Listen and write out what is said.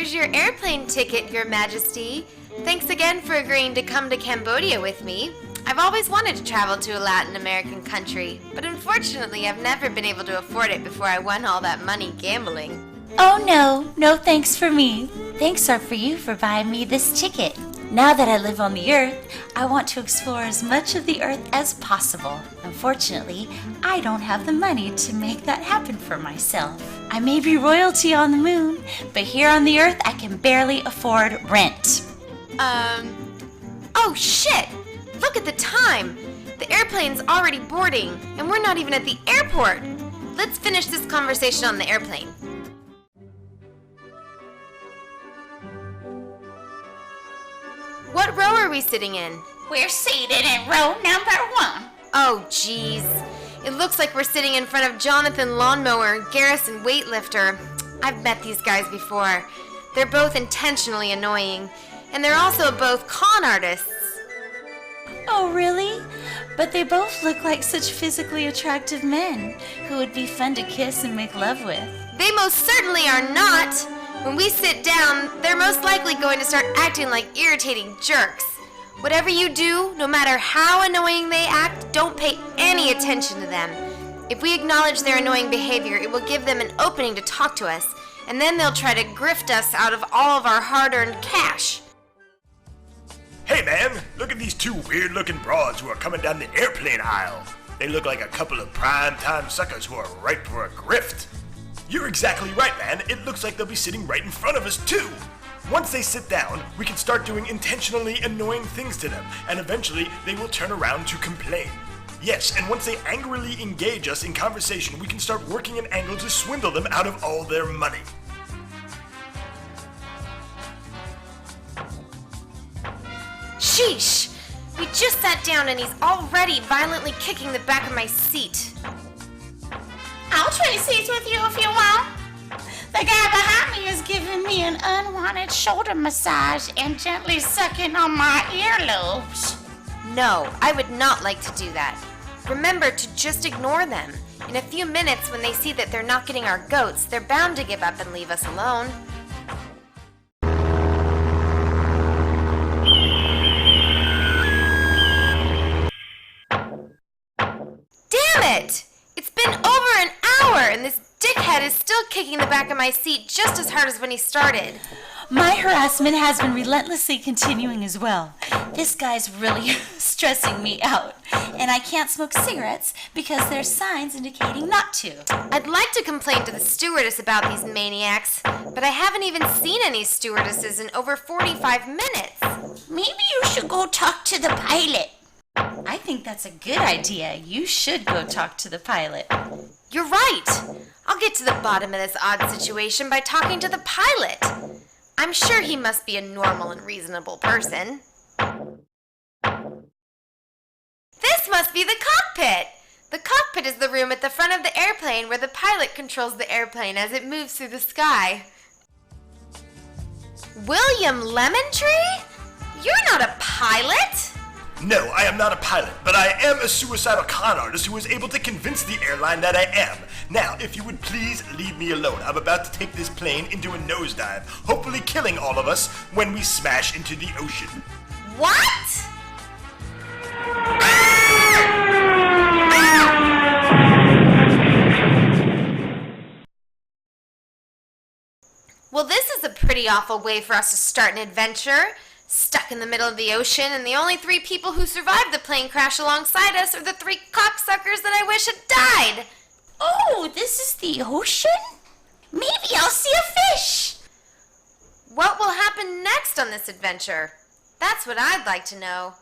Here's your airplane ticket, Your Majesty. Thanks again for agreeing to come to Cambodia with me. I've always wanted to travel to a Latin American country, but unfortunately I've never been able to afford it before I won all that money gambling. Oh no, no thanks for me. Thanks are for you for buying me this ticket. Now that I live on the Earth, I want to explore as much of the Earth as possible. Unfortunately, I don't have the money to make that happen for myself. I may be royalty on the moon, but here on the Earth I can barely afford rent. Oh shit! Look at the time! The airplane's already boarding, and we're not even at the airport! Let's finish this conversation on the airplane. What row are we sitting in? We're seated in row number 1. Oh, jeez. It looks like we're sitting in front of Jonathan Lawnmower and Garrison Weightlifter. I've met these guys before. They're both intentionally annoying, and they're also both con artists. Oh, really? But they both look like such physically attractive men who would be fun to kiss and make love with. They most certainly are not. When we sit down, they're most likely going to start acting like irritating jerks. Whatever you do, no matter how annoying they act, don't pay any attention to them. If we acknowledge their annoying behavior, it will give them an opening to talk to us, and then they'll try to grift us out of all of our hard-earned cash. Hey man, look at these two weird-looking broads who are coming down the airplane aisle. They look like a couple of prime-time suckers who are ripe for a grift. You're exactly right, man. It looks like they'll be sitting right in front of us, too. Once they sit down, we can start doing intentionally annoying things to them, and eventually they will turn around to complain. Yes, and once they angrily engage us in conversation, we can start working an angle to swindle them out of all their money. Sheesh! We just sat down and he's already violently kicking the back of my seat. I'll trade seats with you if you want. The guy behind me is giving me an unwanted shoulder massage and gently sucking on my earlobes. No, I would not like to do that. Remember to just ignore them. In a few minutes, when they see that they're not getting our goats, they're bound to give up and leave us alone. Damn it! It's been over an hour, and this dickhead is still kicking the back of my seat just as hard as when he started. My harassment has been relentlessly continuing as well. This guy's really stressing me out, and I can't smoke cigarettes because there's signs indicating not to. I'd like to complain to the stewardess about these maniacs, but I haven't even seen any stewardesses in over 45 minutes. Maybe you should go talk to the pilot. I think that's a good idea. You should go talk to the pilot. You're right. I'll get to the bottom of this odd situation by talking to the pilot. I'm sure he must be a normal and reasonable person. This must be the cockpit. The cockpit is the room at the front of the airplane where the pilot controls the airplane as it moves through the sky. William Lemontree? You're not a pilot! No, I am not a pilot, but I am a suicidal con artist who was able to convince the airline that I am. Now, if you would please leave me alone, I'm about to take this plane into a nosedive, hopefully killing all of us when we smash into the ocean. What? Well, this is a pretty awful way for us to start an adventure. Stuck in the middle of the ocean, and the only 3 people who survived the plane crash alongside us are the 3 cocksuckers that I wish had died. Oh, this is the ocean? Maybe I'll see a fish. What will happen next on this adventure? That's what I'd like to know.